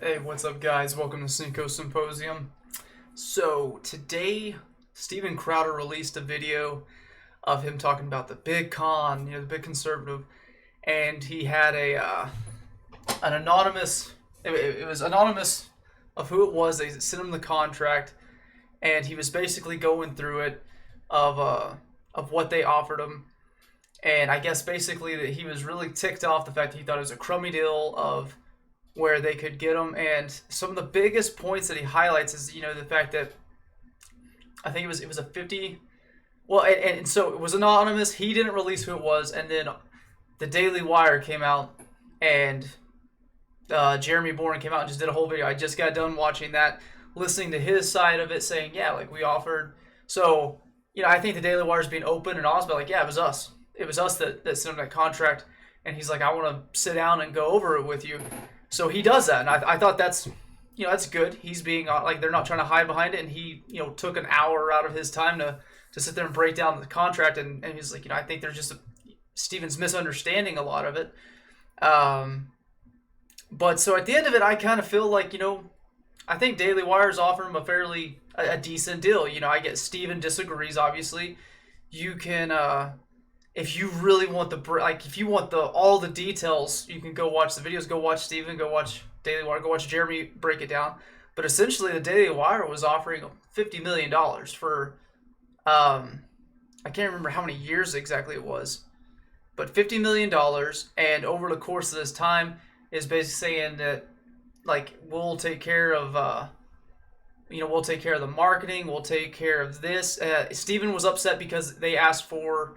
Hey, what's up, guys? Welcome to Cinco Symposium. So, today, Steven Crowder released a video of him talking about the big con, the big conservative, and he had an anonymous, it was anonymous of who it was. They sent him the contract, and he was basically going through it of what they offered him. And I guess basically that he was really ticked off the fact that he thought it was a crummy deal of where they could get him. And some of the biggest points that he highlights is the fact that I think it was a 50. Well, and so it was anonymous. He didn't release who it was, and then the Daily Wire came out, and Jeremy Bourne came out and just did a whole video. I just got done watching that, listening to his side of it, saying, yeah, like we offered. So I think the Daily Wire is being open and honest, but like, yeah, it was us. It was us that sent him that contract, and he's like, I want to sit down and go over it with you. So he does that, and I thought that's that's good. He's being like, they're not trying to hide behind it, and he took an hour out of his time to sit there and break down the contract, and he's like, I think there's just Steven's misunderstanding a lot of it. But so at the end of it, I kind of feel like I think Daily Wire's offering him a decent deal. I get Steven disagrees, obviously. You can if you really want if you want all the details, you can go watch the videos. Go watch Steven. Go watch Daily Wire. Go watch Jeremy break it down. But essentially, the Daily Wire was offering $50 million for I can't remember how many years exactly it was, but $50 million, and over the course of this time is basically saying that like we'll take care of we'll take care of the marketing, we'll take care of this. Steven was upset because they asked for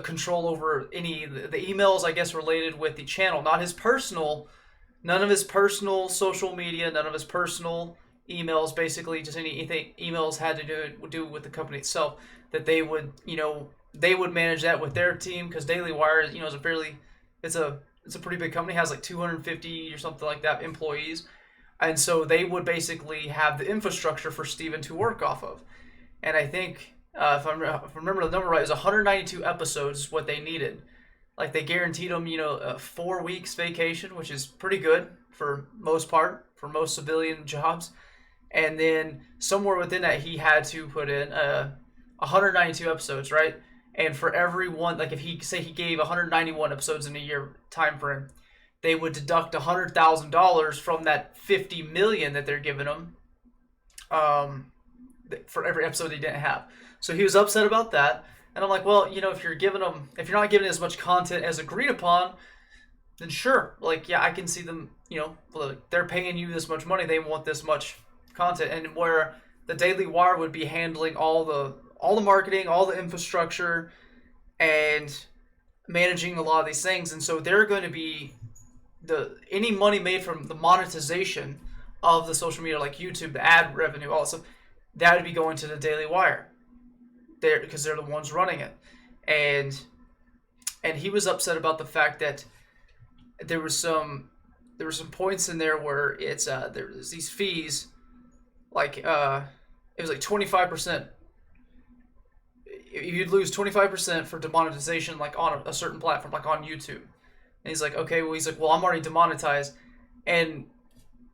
control over any the emails, I guess, related with the channel, not his personal, none of his personal social media, none of his personal emails, basically just anything emails had to do with the company itself, that they would they would manage that with their team, because Daily Wire is it's a pretty big company, has like 250 or something like that employees, and so they would basically have the infrastructure for Steven to work off of. And I think if I remember the number right, it was 192 episodes is what they needed. Like they guaranteed him, 4 weeks vacation, which is pretty good for most civilian jobs. And then somewhere within that, he had to put in 192 episodes, right? And for every one, like if he gave 191 episodes in a year time frame, they would deduct $100,000 from that $50 million that they're giving him for every episode he didn't have. So he was upset about that. And I'm like, well, if you're not giving as much content as agreed upon, then sure, like, yeah, I can see them, they're paying you this much money, they want this much content. And where the Daily Wire would be handling all the marketing, all the infrastructure, and managing a lot of these things. And so they're going to be any money made from the monetization of the social media, like YouTube, the ad revenue, also, that would be going to the Daily Wire. Because they're the ones running it. And he was upset about the fact that there were some points in there where it's there's these fees, like it was like 25%. You'd lose 25% for demonetization, like on a certain platform, like on YouTube. And he's like, okay, well, I'm already demonetized. And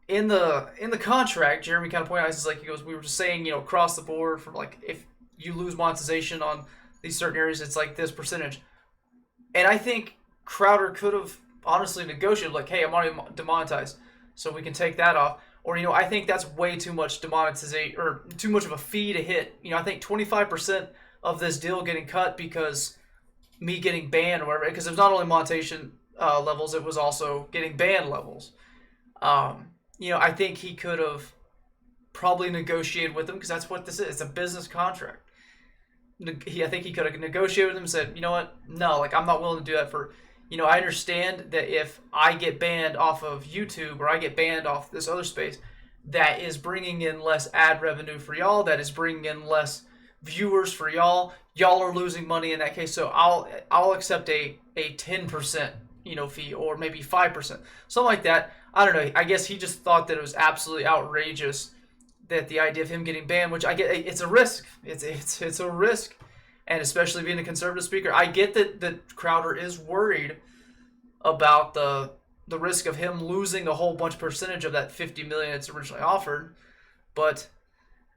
in the contract, Jeremy kind of pointed out, he goes, we were just saying, across the board, from like, if you lose monetization on these certain areas, it's like this percentage. And I think Crowder could have honestly negotiated, like, hey, I'm already demonetized, so we can take that off. Or, I think that's way too much demonetization, or too much of a fee to hit. I think 25% of this deal getting cut because me getting banned or whatever, because it was not only monetization levels, it was also getting banned levels. I think he could have probably negotiated with them, because that's what this is. It's a business contract. I think he could have negotiated with them and said, you know what, no, like, I'm not willing to do that for, I understand that if I get banned off of YouTube, or I get banned off this other space, that is bringing in less ad revenue for y'all, that is bringing in less viewers for y'all are losing money in that case, so I'll accept a 10% fee, or maybe 5%, something like that. I don't know, I guess he just thought that it was absolutely outrageous, that the idea of him getting banned, which I get, it's a risk. It's a risk, and especially being a conservative speaker, I get that Crowder is worried about the the risk of him losing a whole bunch percentage of that 50 million it's originally offered. But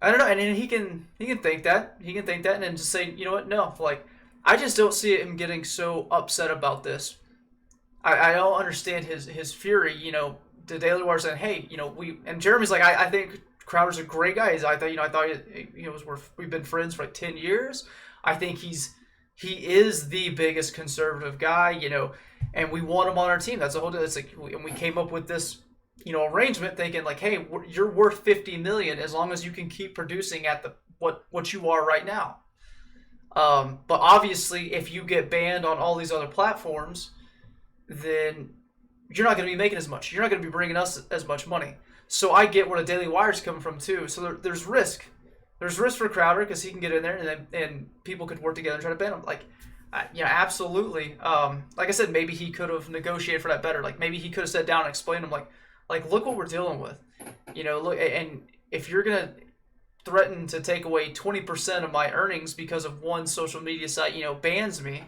I don't know, and he can think that and then just say, you know what, no, like I just don't see him getting so upset about this. I don't understand his fury. You know, the Daily Wire saying, hey, you know, and Jeremy's like, I think Crowder's a great guy. I thought we've been friends for like 10 years. I think he is the biggest conservative guy, you know, and we want him on our team. That's the whole deal. It's like, and we came up with this, you know, arrangement thinking like, hey, you're worth 50 million as long as you can keep producing at what you are right now. But obviously, if you get banned on all these other platforms, then you're not going to be making as much. You're not going to be bringing us as much money. So I get where the Daily Wire's coming from too. So there's risk. There's risk for Crowder because he can get in there and people could work together and try to ban him. Like, yeah, absolutely. Like I said, maybe he could have negotiated for that better. Like maybe he could have sat down and explained to him like look what we're dealing with. You know, look, and if you're gonna threaten to take away 20% of my earnings because of one social media site, you know, bans me,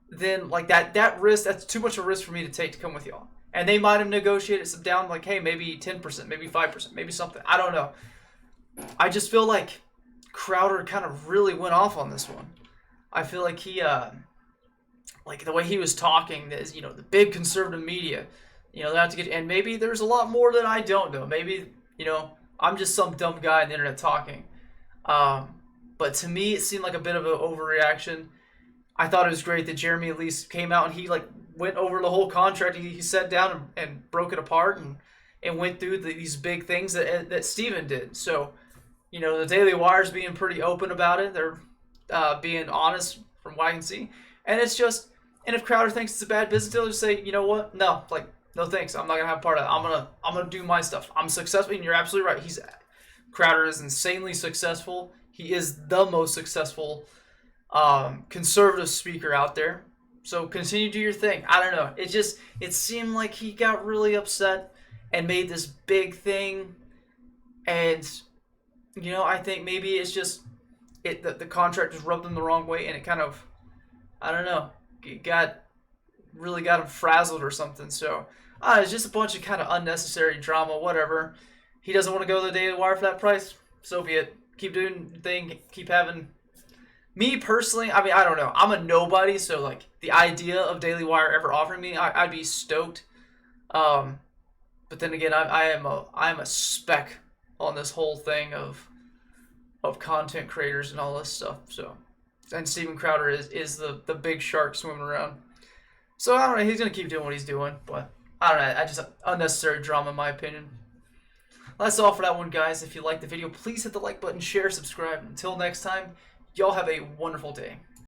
then like that risk, that's too much of a risk for me to take to come with y'all. And they might have negotiated some down, like, hey, maybe 10%, maybe 5%, maybe something. I don't know. I just feel like Crowder kind of really went off on this one. I feel like he, like the way he was talking, is, you know, the big conservative media, you know, they have to get, and maybe there's a lot more that I don't know. Maybe, you know, I'm just some dumb guy on the internet talking. But to me, it seemed like a bit of an overreaction. I thought it was great that Jeremy at least came out and he like went over the whole contract. He sat down and broke it apart and went through these big things that Steven did. So, you know, the Daily Wire's being pretty open about it. They're being honest from what I can see. And it's just, and if Crowder thinks it's a bad business deal, just say, you know what? No, like, no thanks. I'm not gonna have part of that. I'm gonna do my stuff. I'm successful, and you're absolutely right. Crowder is insanely successful. He is the most successful conservative speaker out there. So continue to do your thing. I don't know. It seemed like he got really upset and made this big thing. And, you know, I think maybe it's just the contract just rubbed him the wrong way, and it kind of, I don't know, really got him frazzled or something. So it's just a bunch of kind of unnecessary drama, whatever. He doesn't want to go to the Daily Wire for that price. So be it. Keep doing the thing. Keep having. Me personally, I mean, I don't know. I'm a nobody, so like the idea of Daily Wire ever offering me, I'd be stoked. But then again, I am a speck on this whole thing of content creators and all this stuff. So, and Steven Crowder is the big shark swimming around. So I don't know. He's gonna keep doing what he's doing, but I don't know. I just unnecessary drama, in my opinion. That's all for that one, guys. If you liked the video, please hit the like button, share, subscribe. Until next time, y'all have a wonderful day.